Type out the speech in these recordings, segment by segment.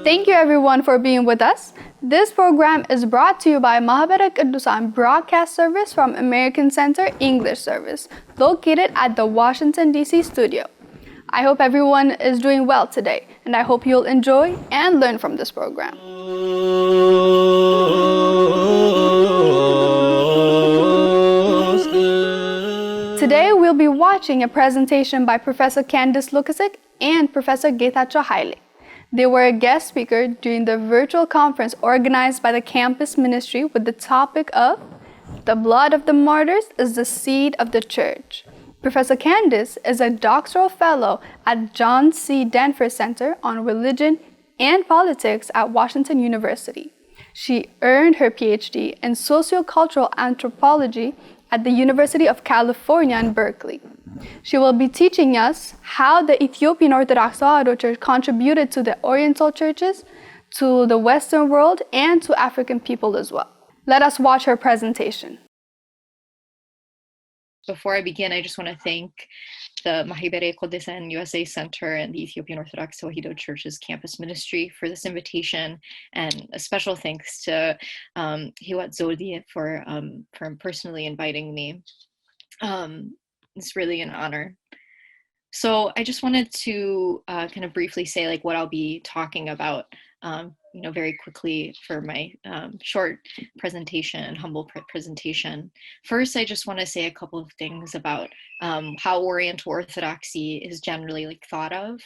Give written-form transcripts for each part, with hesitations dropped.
Thank you everyone for being with us. This program is brought to you by Mahibere Kidusan broadcast service from American Center English Service, located at the Washington, D.C. studio. I hope everyone is doing well today, and I hope you'll enjoy and learn from this program. Today we'll be watching a presentation by Professor Candace Lukasik and Professor Getacha Haile. They were a guest speaker during the virtual conference organized by the campus ministry with the topic of "The Blood of the Martyrs is the Seed of the Church." Professor Candace is a doctoral fellow at John C. Danforth Center on Religion and Politics at Washington University. She earned her PhD in sociocultural anthropology at the University of California in Berkeley. She will be teaching us how the Ethiopian Orthodox Tewahedo Church contributed to the Oriental churches, to the Western world, and to African people as well. Let us watch her presentation. Before I begin, I just want to thank the Mahibere Kidusan USA Center and the Ethiopian Orthodox Tewahido Church's campus ministry for this invitation, and a special thanks to Hiwat Zodi for personally inviting me. It's really an honor. So I just wanted to kind of briefly say like what I'll be talking about, very quickly for my short presentation, humble presentation. First, I just want to say a couple of things about how Oriental Orthodoxy is generally like thought of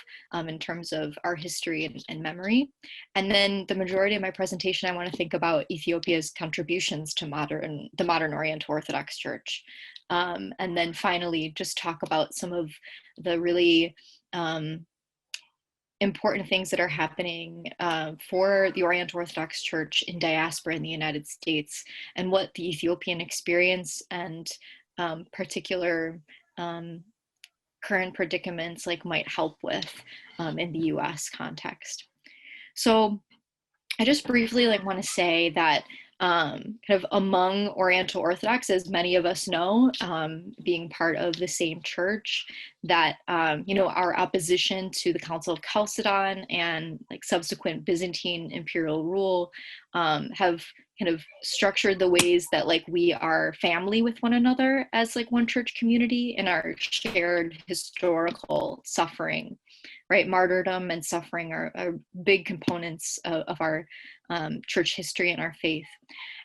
in terms of our history and memory. And then the majority of my presentation, I want to think about Ethiopia's contributions to the modern Oriental Orthodox Church. And then finally, just talk about some of the really important things that are happening for the Oriental Orthodox Church in diaspora in the United States, and what the Ethiopian experience and particular current predicaments like might help with in the US context. So I just briefly want to say that kind of among Oriental Orthodox, as many of us know, being part of the same church, that our opposition to the Council of Chalcedon and subsequent Byzantine imperial rule have kind of structured the ways that we are family with one another as one church community in our shared historical suffering. Right, martyrdom and suffering are big components of our church history and our faith.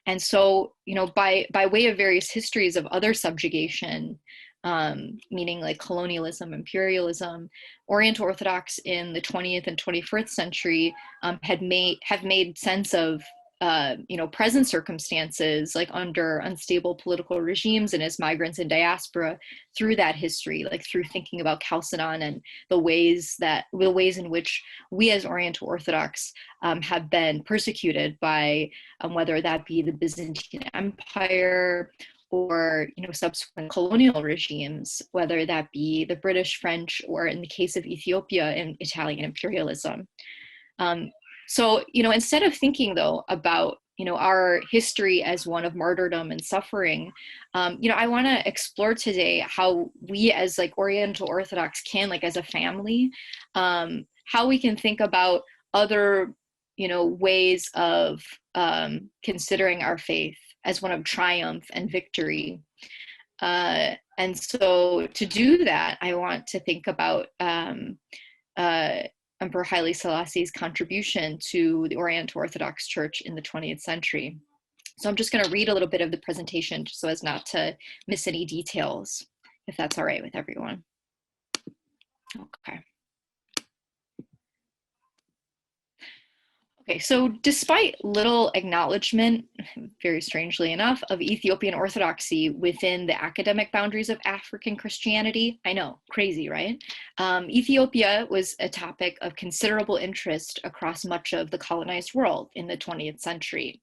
And so, by way of various histories of other subjugation, meaning colonialism, imperialism, Oriental Orthodox in the 20th and 21st century have made sense of present circumstances under unstable political regimes and as migrants in diaspora through that history, through thinking about Chalcedon and the ways in which we as Oriental Orthodox have been persecuted by whether that be the Byzantine Empire or subsequent colonial regimes, whether that be the British, French, or in the case of Ethiopia, in Italian imperialism. So, instead of thinking, though, about, our history as one of martyrdom and suffering, I want to explore today how we as Oriental Orthodox can, as a family, how we can think about other, ways of considering our faith as one of triumph and victory. And so to do that, I want to think about Emperor Haile Selassie's contribution to the Oriental Orthodox Church in the 20th century. So I'm just going to read a little bit of the presentation so as not to miss any details, if that's all right with everyone. Okay. Okay, so despite little acknowledgement, very strangely enough, of Ethiopian Orthodoxy within the academic boundaries of African Christianity, I know, crazy, right? Ethiopia was a topic of considerable interest across much of the colonized world in the 20th century.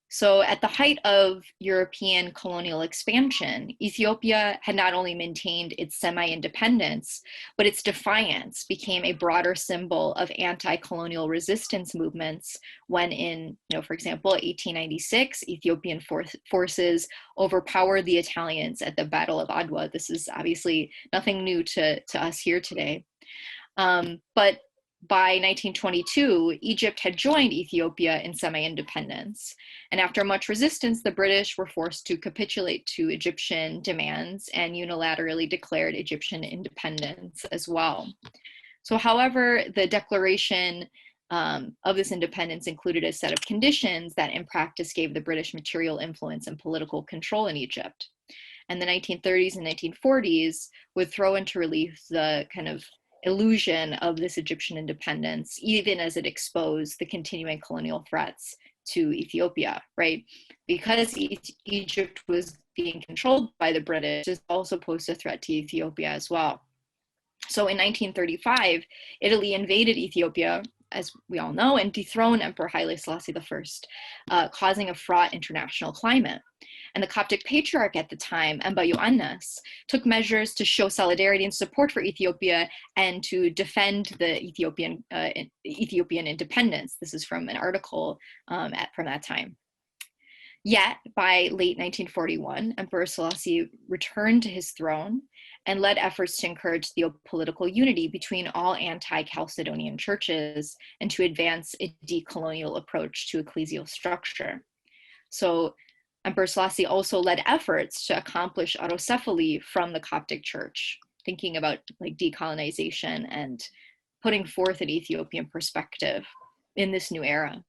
So, at the height of European colonial expansion, Ethiopia had not only maintained its semi independence, but its defiance became a broader symbol of anti colonial resistance movements when, for example, 1896, Ethiopian forces overpowered the Italians at the Battle of Adwa. This is obviously nothing new to us here today. But by 1922, Egypt had joined Ethiopia in semi-independence. And after much resistance, the British were forced to capitulate to Egyptian demands and unilaterally declared Egyptian independence as well. So, however, the declaration of this independence included a set of conditions that in practice gave the British material influence and political control in Egypt. And the 1930s and 1940s would throw into relief the kind of illusion of this Egyptian independence, even as it exposed the continuing colonial threats to Ethiopia, right? Because Egypt was being controlled by the British, this also posed a threat to Ethiopia as well. So in 1935, Italy invaded Ethiopia, as we all know, and dethroned Emperor Haile Selassie I, causing a fraught international climate. And the Coptic patriarch at the time, Emba Ioannis, took measures to show solidarity and support for Ethiopia and to defend the Ethiopian independence. This is from an article from that time. Yet, by late 1941, Emperor Selassie returned to his throne and led efforts to encourage theopolitical unity between all anti-Chalcedonian churches and to advance a decolonial approach to ecclesial structure. So Emperor Selassie also led efforts to accomplish autocephaly from the Coptic Church, thinking about like decolonization and putting forth an Ethiopian perspective in this new era.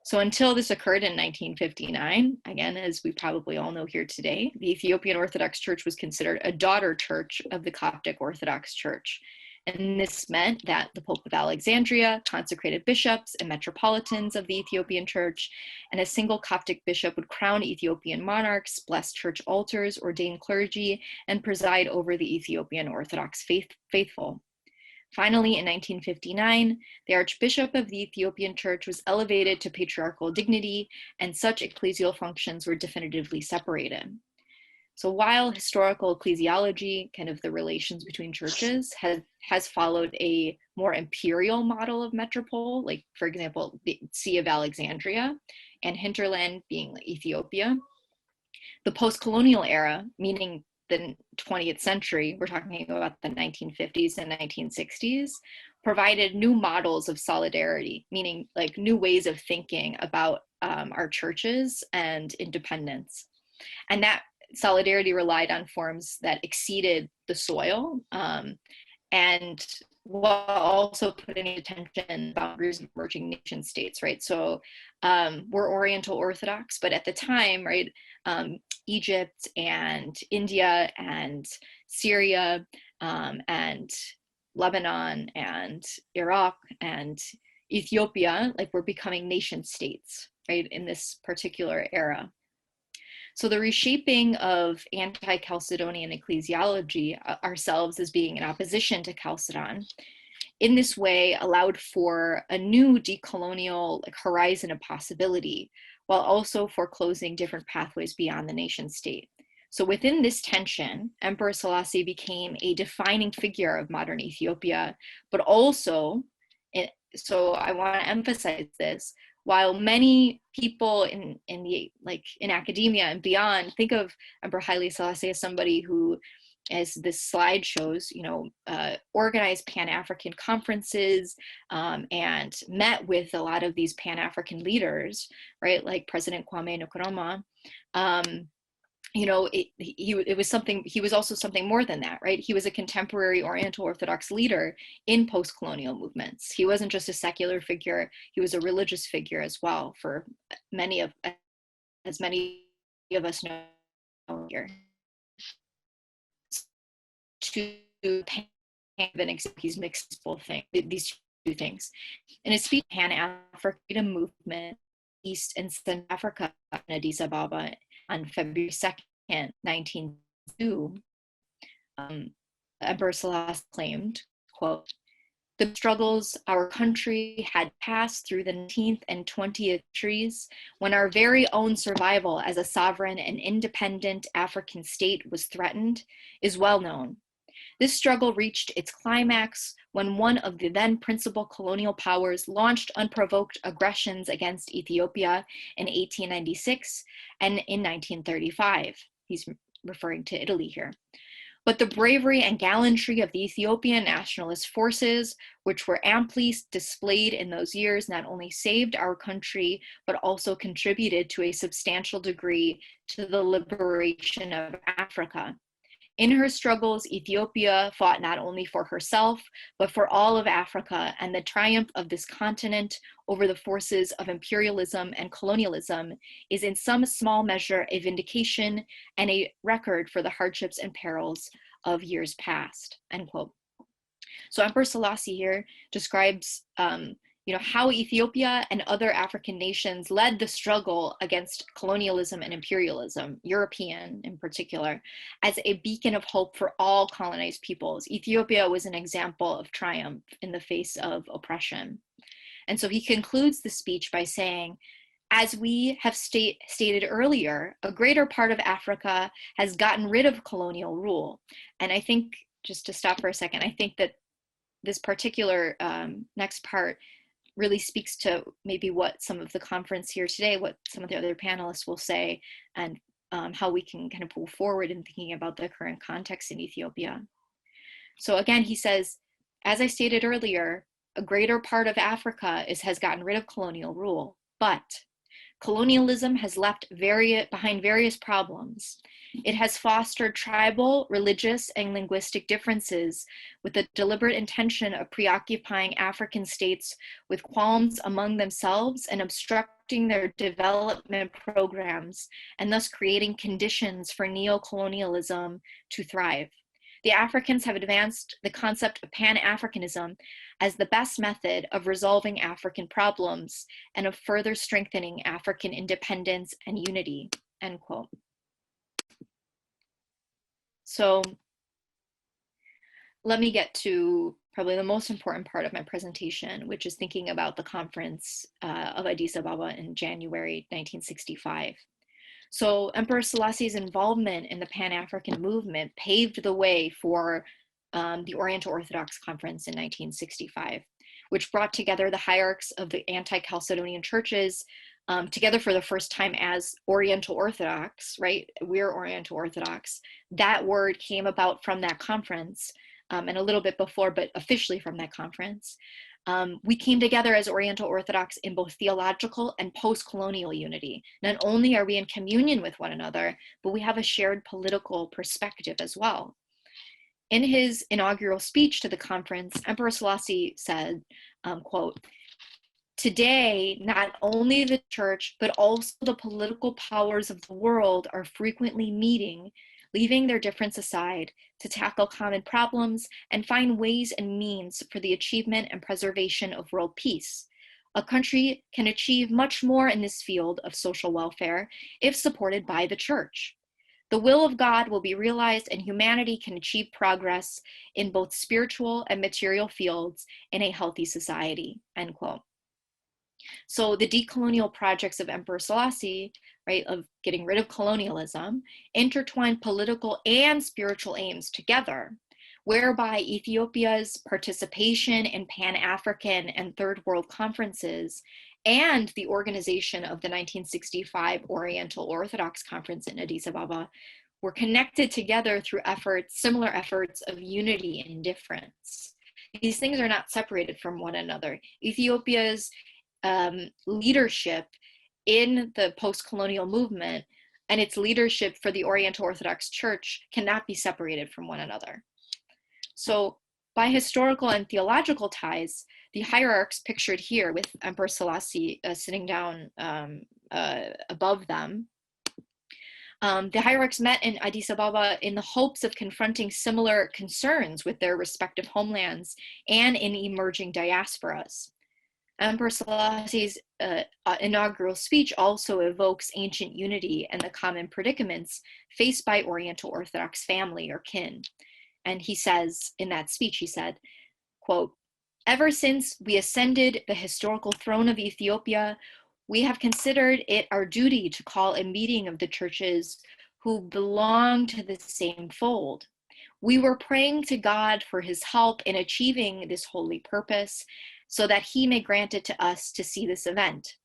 So until this occurred in 1959, again, as we probably all know here today, the Ethiopian Orthodox Church was considered a daughter church of the Coptic Orthodox Church. And this meant that the Pope of Alexandria consecrated bishops and metropolitans of the Ethiopian Church, and a single Coptic bishop would crown Ethiopian monarchs, bless church altars, ordain clergy, and preside over the Ethiopian Orthodox faithful. Finally, in 1959, the Archbishop of the Ethiopian Church was elevated to patriarchal dignity, and such ecclesial functions were definitively separated. So while historical ecclesiology, kind of the relations between churches, has followed a more imperial model of metropole, like, for example, the See of Alexandria, and hinterland being Ethiopia, the post-colonial era, meaning the 20th century, we're talking about the 1950s and 1960s, provided new models of solidarity, meaning like new ways of thinking about our churches and independence. And that solidarity relied on forms that exceeded the soil and while also putting attention boundaries of emerging nation states, right? So we're Oriental Orthodox, but at the time, right, Egypt and India and Syria and Lebanon and Iraq and Ethiopia, like, were becoming nation states, right, in this particular era. So the reshaping of anti-Chalcedonian ecclesiology, ourselves as being in opposition to Chalcedon, in this way allowed for a new decolonial horizon of possibility, while also foreclosing different pathways beyond the nation state. So within this tension, Emperor Selassie became a defining figure of modern Ethiopia, but also, so I want to emphasize this, while many people in academia and beyond think of Emperor Haile Selassie as somebody who, as this slide shows, organized Pan-African conferences and met with a lot of these Pan-African leaders, right, like President Kwame Nkrumah. He was also something more than that, right? He was a contemporary Oriental Orthodox leader in post-colonial movements. He wasn't just a secular figure, he was a religious figure as well, for many of us know here. To have an these mixed both things. These two things. In his speech, Pan-African Movement, East and Central Africa in Addis Ababa on February 2nd, 1902, Emperor Selassie claimed, quote, "The struggles our country had passed through the 19th and 20th centuries, when our very own survival as a sovereign and independent African state was threatened, is well known. This struggle reached its climax when one of the then principal colonial powers launched unprovoked aggressions against Ethiopia in 1896 and in 1935. He's referring to Italy here. But the bravery and gallantry of the Ethiopian nationalist forces, which were amply displayed in those years, not only saved our country, but also contributed to a substantial degree to the liberation of Africa. In her struggles, Ethiopia fought not only for herself, but for all of Africa, and the triumph of this continent over the forces of imperialism and colonialism is in some small measure a vindication and a record for the hardships and perils of years past," end quote. So Emperor Selassie here describes how Ethiopia and other African nations led the struggle against colonialism and imperialism, European in particular, as a beacon of hope for all colonized peoples. Ethiopia was an example of triumph in the face of oppression. And so he concludes the speech by saying, "As we have stated earlier, a greater part of Africa has gotten rid of colonial rule." And I think, just to stop for a second, I think that this particular next part really speaks to maybe what some of the conference here today, what some of the other panelists will say, and how we can kind of move forward in thinking about the current context in Ethiopia. So again, he says, "As I stated earlier, a greater part of Africa has gotten rid of colonial rule, but colonialism has left behind various problems. It has fostered tribal, religious, and linguistic differences with the deliberate intention of preoccupying African states with qualms among themselves and obstructing their development programs, and thus creating conditions for neo-colonialism to thrive. The Africans have advanced the concept of Pan-Africanism as the best method of resolving African problems and of further strengthening African independence and unity," end quote. So let me get to probably the most important part of my presentation, which is thinking about the conference of Addis Ababa in January 1965. So Emperor Selassie's involvement in the Pan-African movement paved the way for the Oriental Orthodox Conference in 1965, which brought together the hierarchs of the anti-Chalcedonian churches together for the first time as Oriental Orthodox, right? We're Oriental Orthodox. That word came about from that conference and a little bit before, but officially from that conference. We came together as Oriental Orthodox in both theological and post-colonial unity. Not only are we in communion with one another, but we have a shared political perspective as well. In his inaugural speech to the conference, Emperor Selassie said, quote, "Today, not only the church, but also the political powers of the world are frequently meeting, leaving their difference aside to tackle common problems and find ways and means for the achievement and preservation of world peace. A country can achieve much more in this field of social welfare if supported by the church. The will of God will be realized and humanity can achieve progress in both spiritual and material fields in a healthy society," end quote. So the decolonial projects of Emperor Selassie, right, of getting rid of colonialism, intertwined political and spiritual aims together, whereby Ethiopia's participation in Pan-African and Third World conferences and the organization of the 1965 Oriental Orthodox Conference in Addis Ababa were connected together through similar efforts of unity and difference. These things are not separated from one another. Ethiopia's leadership in the post-colonial movement and its leadership for the Oriental Orthodox Church cannot be separated from one another. So by historical and theological ties, the hierarchs pictured here with Emperor Selassie sitting down above them The hierarchs met in Addis Ababa in the hopes of confronting similar concerns with their respective homelands and in emerging diasporas. Emperor Selassie's inaugural speech also evokes ancient unity and the common predicaments faced by Oriental Orthodox family or kin. And he says, in that speech, he said, quote, "Ever since we ascended the historical throne of Ethiopia, we have considered it our duty to call a meeting of the churches who belong to the same fold. We were praying to God for his help in achieving this holy purpose, so that he may grant it to us to see this event.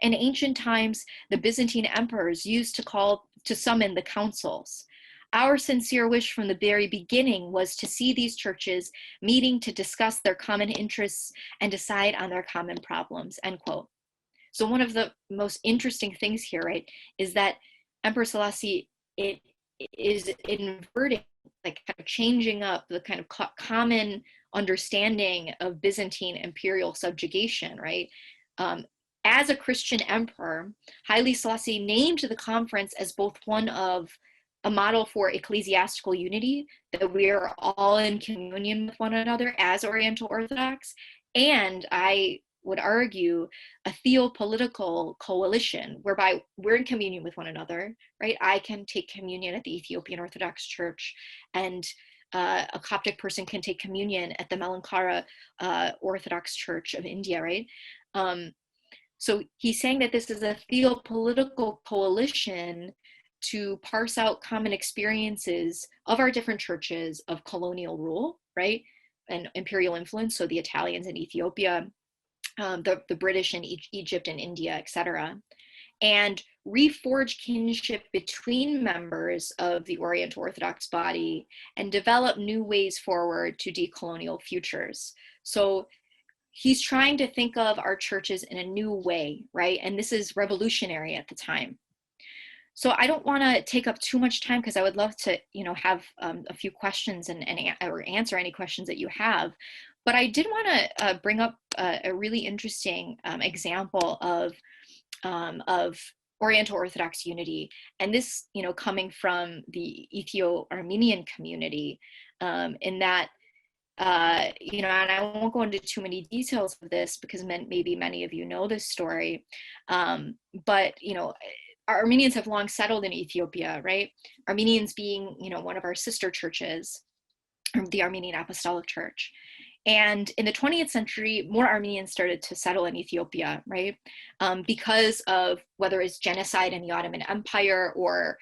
In ancient times, the Byzantine emperors used to summon the councils. Our sincere wish from the very beginning was to see these churches meeting to discuss their common interests and decide on their common problems," end quote. So one of the most interesting things here, right, is that Emperor Selassie, it is inverting, like kind of changing up the kind of common understanding of Byzantine imperial subjugation, right? As a Christian emperor, Haile Selassie named the conference as both one of a model for ecclesiastical unity, that we are all in communion with one another as Oriental Orthodox, and I would argue a theopolitical coalition whereby we're in communion with one another, right? I can take communion at the Ethiopian Orthodox Church, and a Coptic person can take communion at the Malankara Orthodox Church of India, right? So he's saying that this is a theopolitical coalition to parse out common experiences of our different churches of colonial rule, right? And imperial influence, so the Italians in Ethiopia, the British in Egypt and India, etc., and reforge kinship between members of the Orient Orthodox body and develop new ways forward to decolonial futures. So he's trying to think of our churches in a new way, right? And this is revolutionary at the time. So I don't want to take up too much time, because I would love to, have a few questions or answer any questions that you have. But I did want to bring up a really interesting example of Oriental Orthodox unity, and this, coming from the Ethio-Armenian community, in that, and I won't go into too many details of this because maybe many of you know this story, but Armenians have long settled in Ethiopia, right? Armenians being, one of our sister churches, the Armenian Apostolic Church. And in the 20th century, more Armenians started to settle in Ethiopia, right? Because of whether it's genocide in the Ottoman Empire or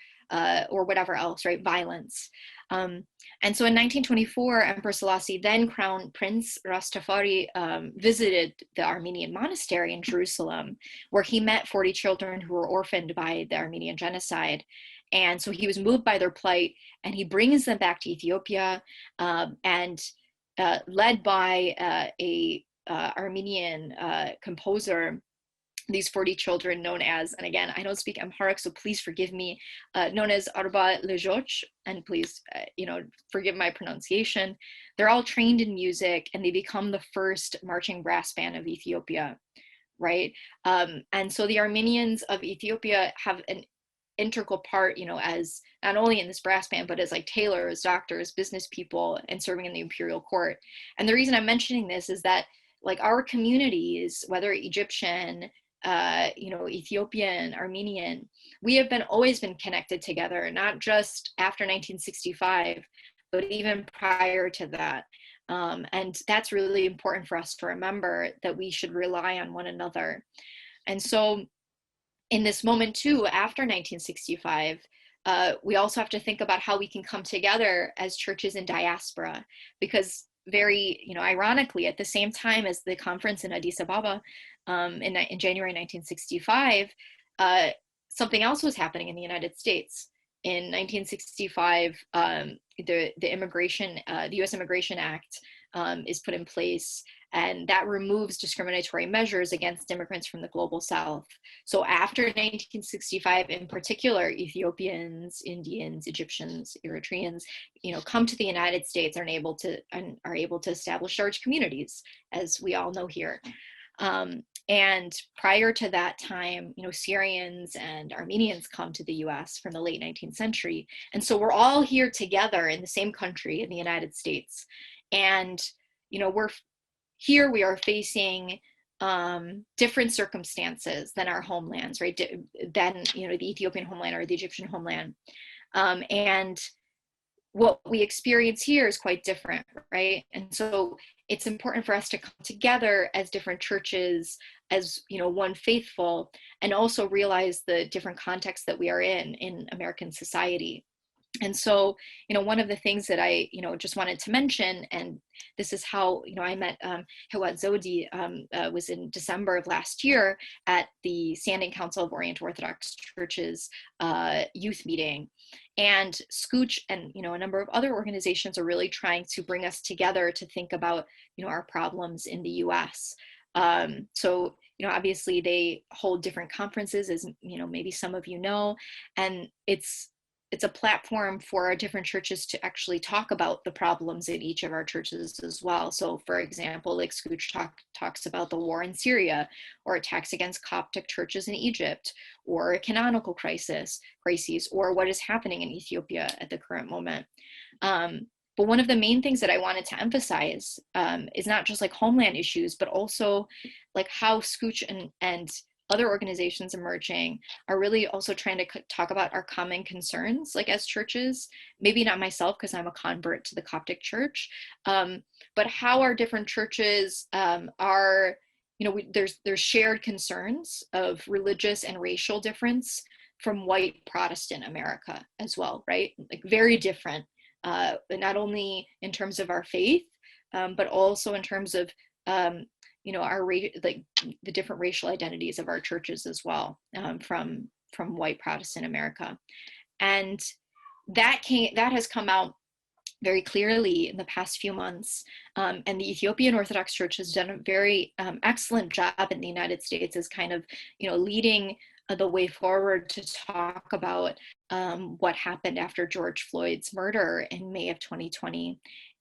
whatever else, right? Violence. And so in 1924, Emperor Selassie, then Crown Prince Rastafari, visited the Armenian monastery in Jerusalem, where he met 40 children who were orphaned by the Armenian genocide. And so he was moved by their plight, and he brings them back to Ethiopia, and led by a Armenian composer, these 40 children known as, and again, I don't speak Amharic, so please forgive me, known as Arba Lejoch, and please, forgive my pronunciation. They're all trained in music, and they become the first marching brass band of Ethiopia, right? And so the Armenians of Ethiopia have an integral part, as not only in this brass band, but as like tailors, doctors, business people, and serving in the imperial court. And the reason I'm mentioning this is that, like, our communities, whether Egyptian, Ethiopian, Armenian, we have always been connected together, not just after 1965, but even prior to that. And that's really important for us to remember, that we should rely on one another. And so in this moment too, after 1965, we also have to think about how we can come together as churches in diaspora, because very, ironically, at the same time as the conference in Addis Ababa, in January 1965, something else was happening in the United States. In 1965, the U.S. Immigration Act is put in place, and that removes discriminatory measures against immigrants from the global South. So after 1965, in particular, Ethiopians, Indians, Egyptians, Eritreans, come to the United States and are able to establish large communities, as we all know here. And prior to that time, Syrians and Armenians come to the US from the late 19th century. And so we're all here together in the same country in the United States. And, we're here, we are facing different circumstances than our homelands, right? Than, the Ethiopian homeland or the Egyptian homeland. And what we experience here is quite different, right? And so it's important for us to come together as different churches, as one faithful, and also realize the different contexts that we are in American society. And so, one of the things that I, just wanted to mention, and this is how, I met Hewat Zodi, was in December of last year at the Standing Council of Oriental Orthodox Churches youth meeting. And Scooch and, a number of other organizations are really trying to bring us together to think about, our problems in the US. So, obviously they hold different conferences, as, maybe some of you know, and it's a platform for our different churches to actually talk about the problems in each of our churches as well. So for example, like Scooch talks about the war in Syria, or attacks against Coptic churches in Egypt, or a canonical crises, or what is happening in Ethiopia at the current moment. But one of the main things that I wanted to emphasize is not just like homeland issues, but also like how Scooch and other organizations emerging are really also trying to talk about our common concerns, like as churches, maybe not myself because I'm a convert to the Coptic church, but how our different churches are, there's shared concerns of religious and racial difference from white Protestant America as well, right? Like very different, not only in terms of our faith, but also in terms of our like the different racial identities of our churches as well, from white Protestant America. And that has come out very clearly in the past few months. And the Ethiopian Orthodox Church has done a very excellent job in the United States as kind of, leading the way forward to talk about what happened after George Floyd's murder in May of 2020.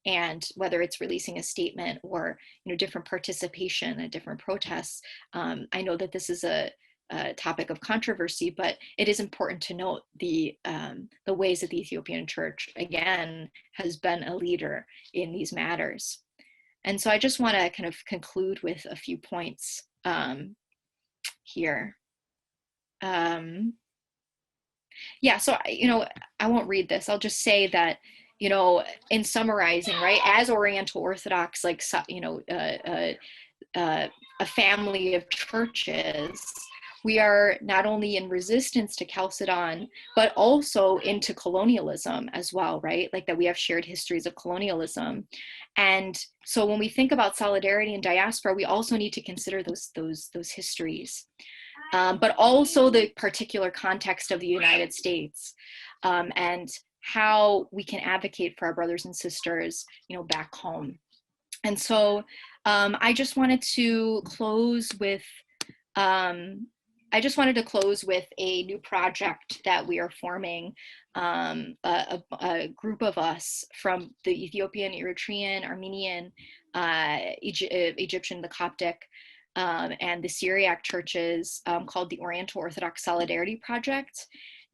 And whether it's releasing a statement or different participation and different protests. I know that this is a topic of controversy, but it is important to note the ways that the Ethiopian Church again has been a leader in these matters. And so I just want to kind of conclude with a few points here. Yeah, so I won't read this. I'll just say that in summarizing, right, as Oriental Orthodox, like, a family of churches, we are not only in resistance to Chalcedon, but also into colonialism as well, right? Like that we have shared histories of colonialism. And so when we think about solidarity and diaspora, we also need to consider those histories, but also the particular context of the United States, and how we can advocate for our brothers and sisters, back home. And so I just wanted to close with a new project that we are forming, a group of us from the Ethiopian, Eritrean, Armenian, Egyptian, the Coptic, and the Syriac churches, called the Oriental Orthodox Solidarity Project.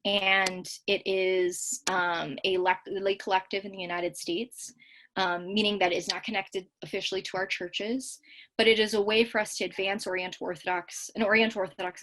And it is a lay collective in the United States, meaning that it is not connected officially to our churches, but it is a way for us to advance an Oriental Orthodox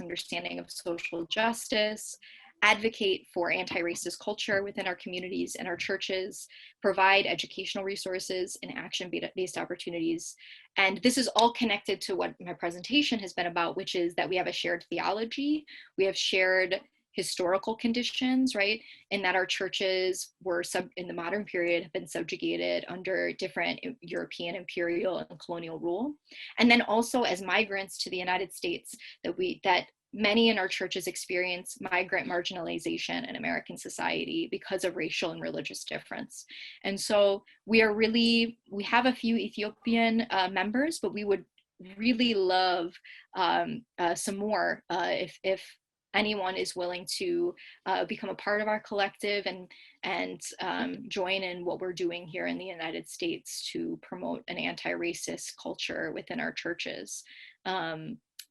understanding of social justice, advocate for anti-racist culture within our communities and our churches, provide educational resources and action-based opportunities. And this is all connected to what my presentation has been about, which is that we have a shared theology, we have shared historical conditions, right? And that our churches were in the modern period have been subjugated under different European imperial and colonial rule. And then also as migrants to the United States, that many in our churches experience migrant marginalization in American society because of racial and religious difference. And so we have a few Ethiopian members, but we would really love some more if anyone is willing to become a part of our collective and join in what we're doing here in the United States to promote an anti-racist culture within our churches.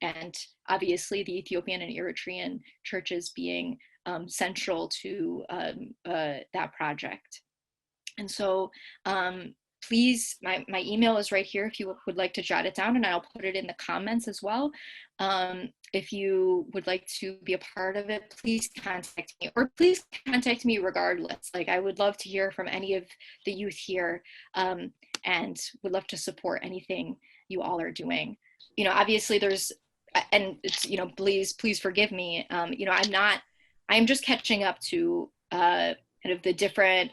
and obviously the Ethiopian and Eritrean churches being central to that project. And so please, my email is right here if you would like to jot it down, and I'll put it in the comments as well. If you would like to be a part of it, please contact me, or please contact me regardless. Like, I would love to hear from any of the youth here, and would love to support anything you all are doing. You know, obviously there's, and it's, you know, please forgive me. You know, I'm just catching up to kind of the different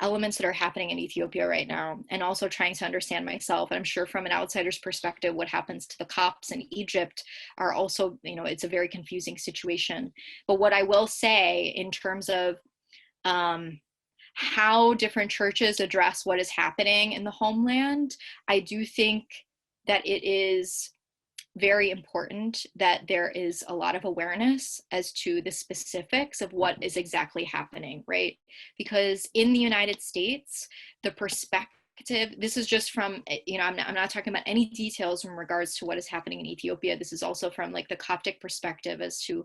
elements that are happening in Ethiopia right now, and also trying to understand myself. And I'm sure from an outsider's perspective, what happens to the Copts in Egypt are also, you know, it's a very confusing situation. But what I will say in terms of how different churches address what is happening in the homeland, I do think that it is very important that there is a lot of awareness as to the specifics of what is exactly happening, right? Because in the United States, the perspective, this is just from, you know, I'm not talking about any details in regards to what is happening in Ethiopia. This is also from like the Coptic perspective as to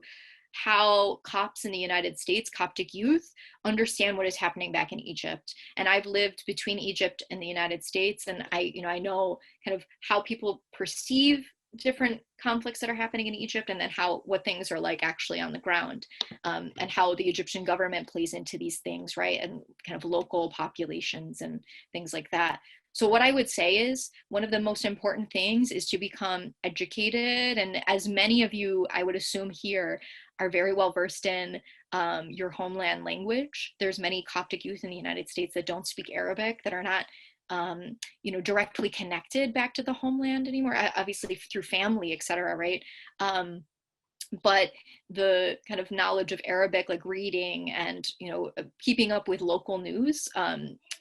how Copts in the United States, Coptic youth, understand what is happening back in Egypt. And I've lived between Egypt and the United States, and I know kind of how people perceive different conflicts that are happening in Egypt, and then what things are like actually on the ground, and how the Egyptian government plays into these things, right? And kind of local populations and things like that. So what I would say is one of the most important things is to become educated. And as many of you, I would assume here, are very well versed in your homeland language. There's many Coptic youth in the United States that don't speak Arabic, that are not you know, directly connected back to the homeland anymore, obviously through family, etc., right? But the kind of knowledge of Arabic, like reading and, you know, keeping up with local news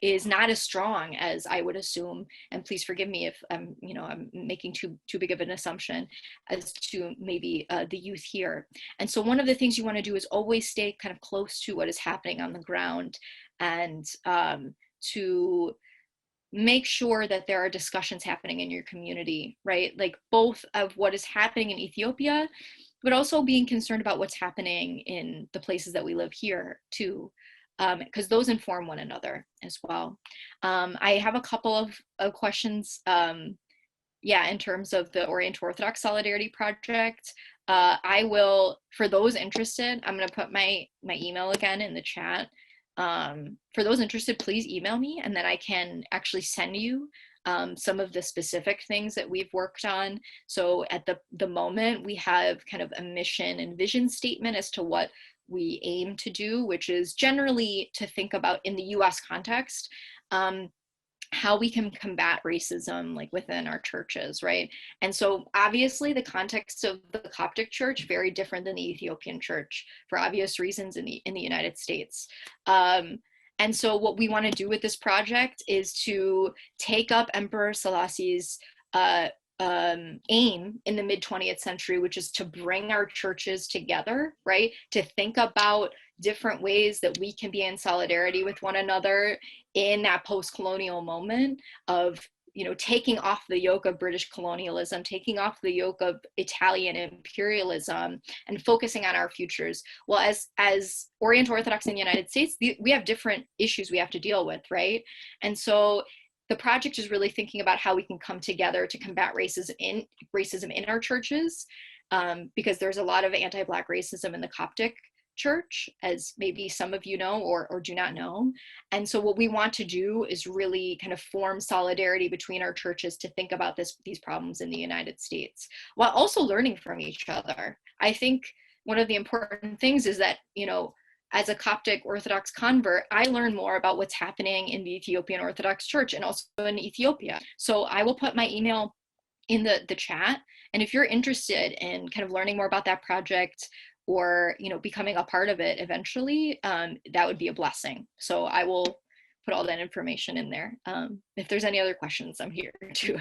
is not as strong as I would assume. And please forgive me if I'm, you know, I'm making too big of an assumption as to maybe the youth here. And so one of the things you want to do is always stay kind of close to what is happening on the ground, and to make sure that there are discussions happening in your community, right? Like both of what is happening in Ethiopia, but also being concerned about what's happening in the places that we live here too, because those inform one another as well. I have a couple of questions, yeah, in terms of the Oriental Orthodox Solidarity Project. I will, for those interested, I'm going to put my email again in the chat. For those interested, please email me, and then I can actually send you some of the specific things that we've worked on. So at the moment, we have kind of a mission and vision statement as to what we aim to do, which is generally to think about in the US context, how we can combat racism like within our churches, right? And so obviously the context of the Coptic church very different than the Ethiopian church for obvious reasons in the United States. And so what we want to do with this project is to take up Emperor Selassie's aim in the mid-20th century, which is to bring our churches together, right? To think about different ways that we can be in solidarity with one another in that post-colonial moment of, you know, taking off the yoke of British colonialism, taking off the yoke of Italian imperialism, and focusing on our futures. Well, as Oriental Orthodox in the United States, we have different issues we have to deal with, right? And so the project is really thinking about how we can come together to combat racism in our churches, because there's a lot of anti-Black racism in the Coptic church, as maybe some of you know or do not know. And so what we want to do is really kind of form solidarity between our churches to think about these problems in the United States, while also learning from each other. I think one of the important things is that, you know, as a Coptic Orthodox convert, I learn more about what's happening in the Ethiopian Orthodox Church and also in Ethiopia. So I will put my email in the chat. And if you're interested in kind of learning more about that project, or, you know, becoming a part of it eventually, that would be a blessing. So I will put all that information in there. If there's any other questions, I'm here too.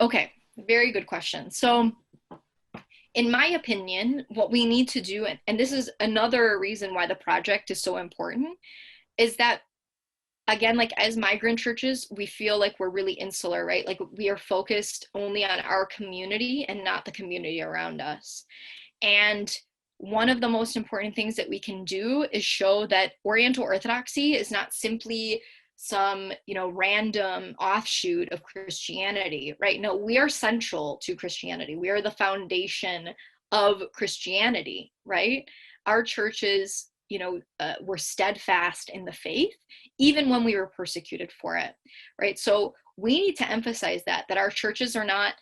Okay, very good question. So in my opinion, what we need to do, and this is another reason why the project is so important, is that again, like as migrant churches, we feel like we're really insular, right? Like we are focused only on our community and not the community around us. And one of the most important things that we can do is show that Oriental Orthodoxy is not simply some, random offshoot of Christianity, right? No, we are central to Christianity. We are the foundation of Christianity, right? Our churches, were steadfast in the faith, even when we were persecuted for it, right? So we need to emphasize that our churches are not,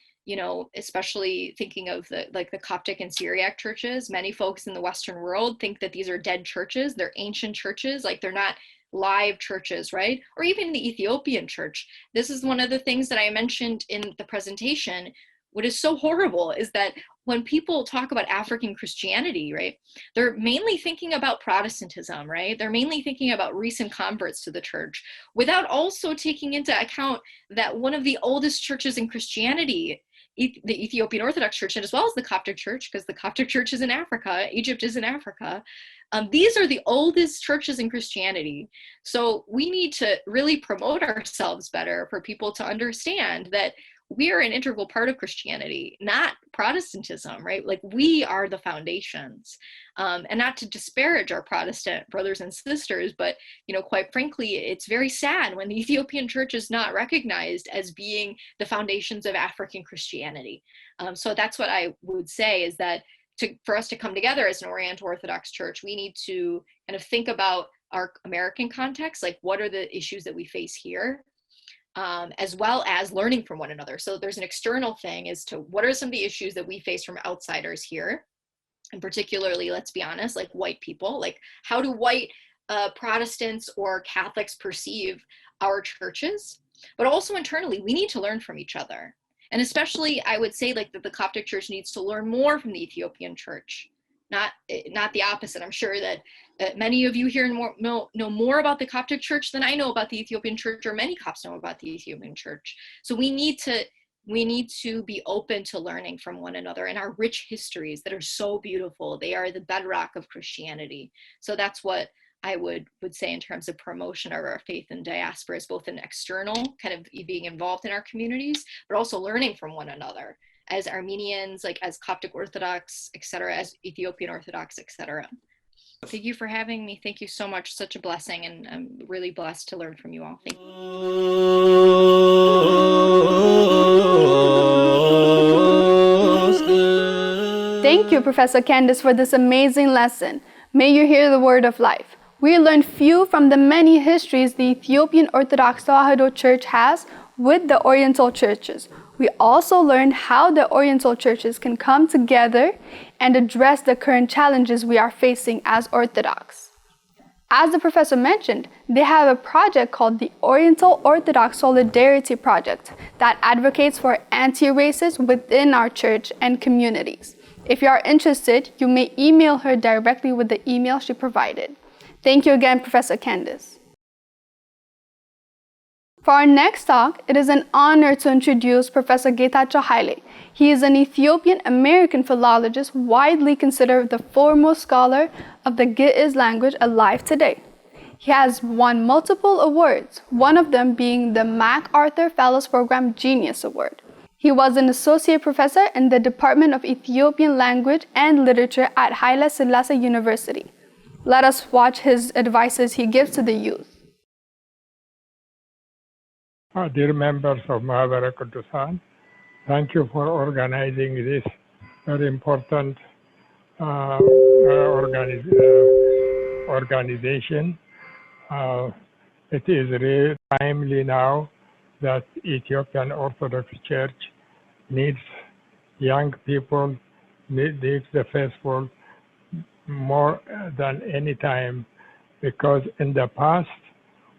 especially thinking of the Coptic and Syriac churches, many folks in the Western world think that these are dead churches. They're ancient churches, like they're not live churches, right? Or even the Ethiopian church. This is one of the things that I mentioned in the presentation. What is so horrible is that when people talk about African Christianity, right, they're mainly thinking about Protestantism, right? They're mainly thinking about recent converts to the church, without also taking into account that one of the oldest churches in Christianity, the Ethiopian Orthodox Church, and as well as the Coptic Church, because the Coptic Church is in Africa, Egypt is in Africa. These are the oldest churches in Christianity. So we need to really promote ourselves better for people to understand that we are an integral part of Christianity, not Protestantism, right? Like we are the foundations. And not to disparage our Protestant brothers and sisters, but, quite frankly, it's very sad when the Ethiopian church is not recognized as being the foundations of African Christianity. So that's what I would say is that for us to come together as an Oriental Orthodox church, we need to kind of think about our American context, like what are the issues that we face here? As well as learning from one another. So there's an external thing as to what are some of the issues that we face from outsiders here, and particularly, let's be honest, like white people, like how do white Protestants or Catholics perceive our churches? But also internally, we need to learn from each other. And especially, I would say like that the Coptic church needs to learn more from the Ethiopian church, not the opposite. I'm sure that many of you here know more about the Coptic church than I know about the Ethiopian church, or many Copts know about the Ethiopian church. So we need to be open to learning from one another and our rich histories that are so beautiful. They are the bedrock of Christianity. So that's what I would say in terms of promotion of our faith in diaspora, is both an external kind of being involved in our communities, but also learning from one another as Armenians, like as Coptic Orthodox, etc., as Ethiopian Orthodox, etc. Thank you for having me. Thank you so much. Such a blessing, and I'm really blessed to learn from you all. Thank you. Thank you, Professor Candace, for this amazing lesson. May you hear the word of life. We learned few from the many histories the Ethiopian Orthodox Tewahedo Church has with the Oriental churches. We also learned how the Oriental churches can come together and address the current challenges we are facing as Orthodox. As the professor mentioned, they have a project called the Oriental Orthodox Solidarity Project that advocates for anti-racism within our church and communities. If you are interested, you may email her directly with the email she provided. Thank you again, Professor Candace. For our next talk, it is an honor to introduce Professor Getacha Haile. He is an Ethiopian American philologist, widely considered the foremost scholar of the Ge'ez language alive today. He has won multiple awards, one of them being the MacArthur Fellows Program Genius Award. He was an associate professor in the Department of Ethiopian Language and Literature at Haile Selassie University. Let us watch his advices he gives to the youth. Dear members of Mahibere Kidusan, thank you for organizing this very important organization. It is really timely now that Ethiopian Orthodox Church needs young people, needs the faithful more than any time, because in the past,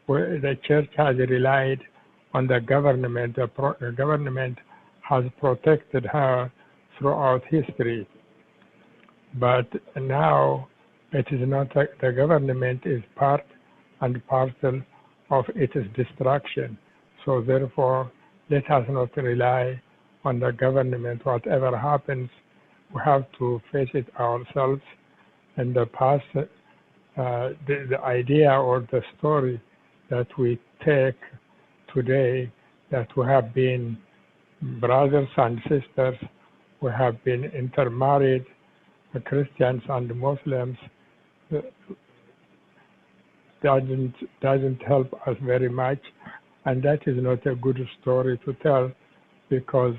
the church has relied on the government. The government has protected her throughout history. But now it is not the government is part and parcel of its destruction. So therefore, let us not rely on the government. Whatever happens, we have to face it ourselves. In the past, the idea or the story that we take today, that we have been brothers and sisters, we have been intermarried, Christians and Muslims, doesn't help us very much, and that is not a good story to tell, because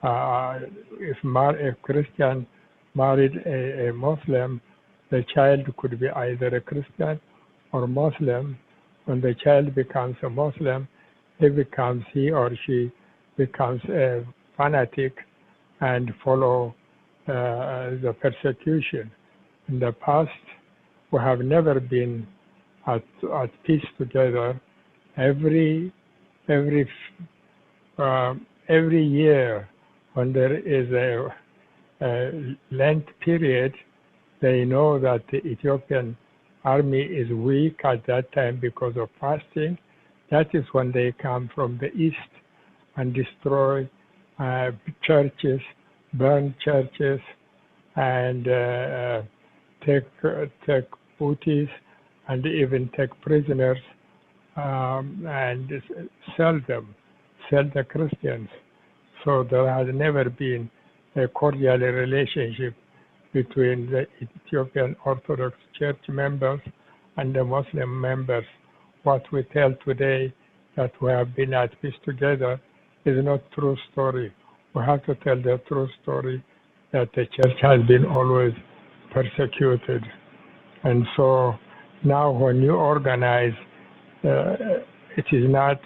if Christian married a Muslim, the child could be either a Christian or Muslim. When the child becomes a Muslim, he or she becomes a fanatic and follow the persecution. In the past, we have never been at peace together. Every year, when there is a Lent period, they know that the Ethiopian army is weak at that time because of fasting. That is when they come from the east and destroy churches, burn churches, and take booties, and even take prisoners and sell the Christians. So there has never been a cordial relationship between the Ethiopian Orthodox Church members and the Muslim members. What we tell today, that we have been at peace together, is not true story. We have to tell the true story, that the church has been always persecuted. And so now when you organize, it is not,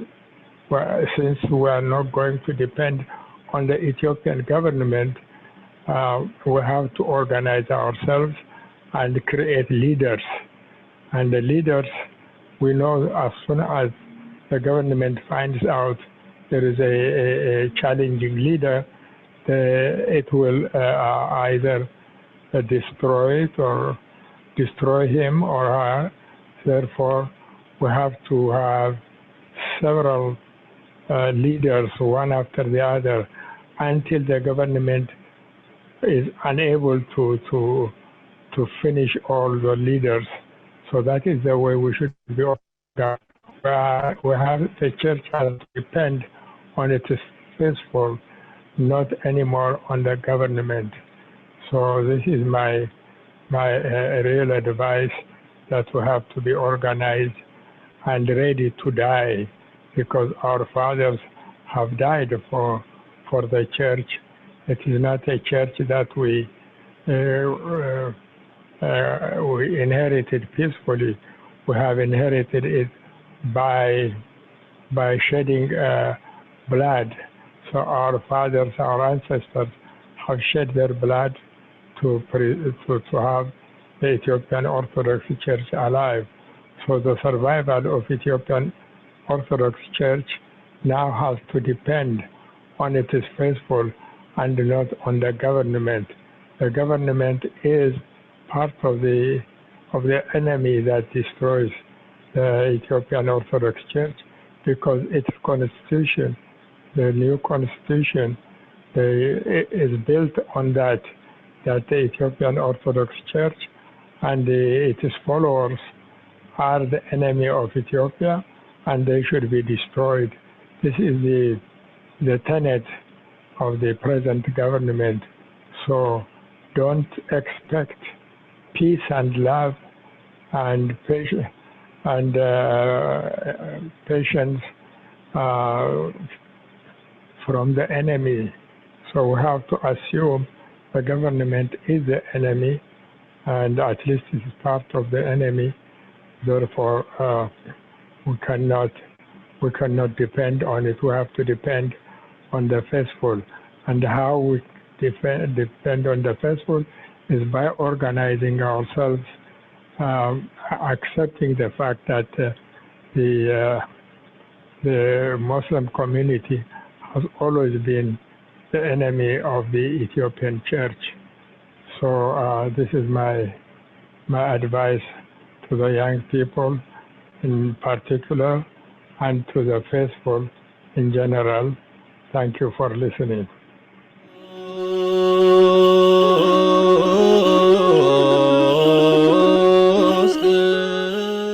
since we are not going to depend on the Ethiopian government, we have to organize ourselves and create leaders. And the leaders, we know as soon as the government finds out there is a challenging leader, it will either destroy it or destroy him or her. Therefore, we have to have several leaders, one after the other, until the government is unable to finish all the leaders. So that is the way we should be organized. The church has to depend on its faithful, not anymore on the government. So this is my real advice, that we have to be organized and ready to die, because our fathers have died for the church. It is not a church that we inherited peacefully. We have inherited it by shedding blood. So our fathers, our ancestors, have shed their blood to have the Ethiopian Orthodox Church alive. So the survival of Ethiopian Orthodox Church now has to depend on its faithful and not on the government. The government is part of the enemy that destroys the Ethiopian Orthodox Church, because its constitution, the new constitution, is built on that the Ethiopian Orthodox Church and its followers are the enemy of Ethiopia, and they should be destroyed. This is the tenet of the present government. So don't expect peace and love and patience from the enemy. So we have to assume the government is the enemy, and at least it is part of the enemy. Therefore, we cannot depend on it. We have to depend on the faithful. And how we depend on the faithful is by organizing ourselves, accepting the fact that the Muslim community has always been the enemy of the Ethiopian church. So this is my advice to the young people in particular, and to the faithful in general. Thank you for listening.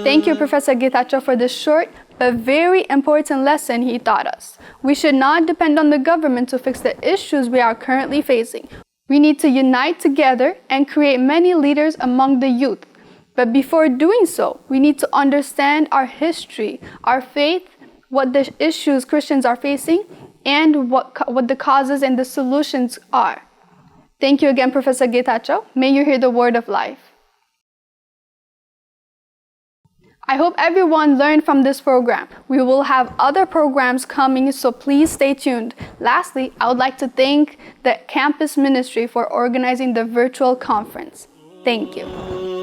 Thank you, Professor Getacha, for this short but very important lesson he taught us. We should not depend on the government to fix the issues we are currently facing. We need to unite together and create many leaders among the youth. But before doing so, we need to understand our history, our faith, what the issues Christians are facing, and what the causes and the solutions are. Thank you again, Professor Getacha. May you hear the word of life. I hope everyone learned from this program. We will have other programs coming, so please stay tuned. Lastly, I would like to thank the campus ministry for organizing the virtual conference. Thank you.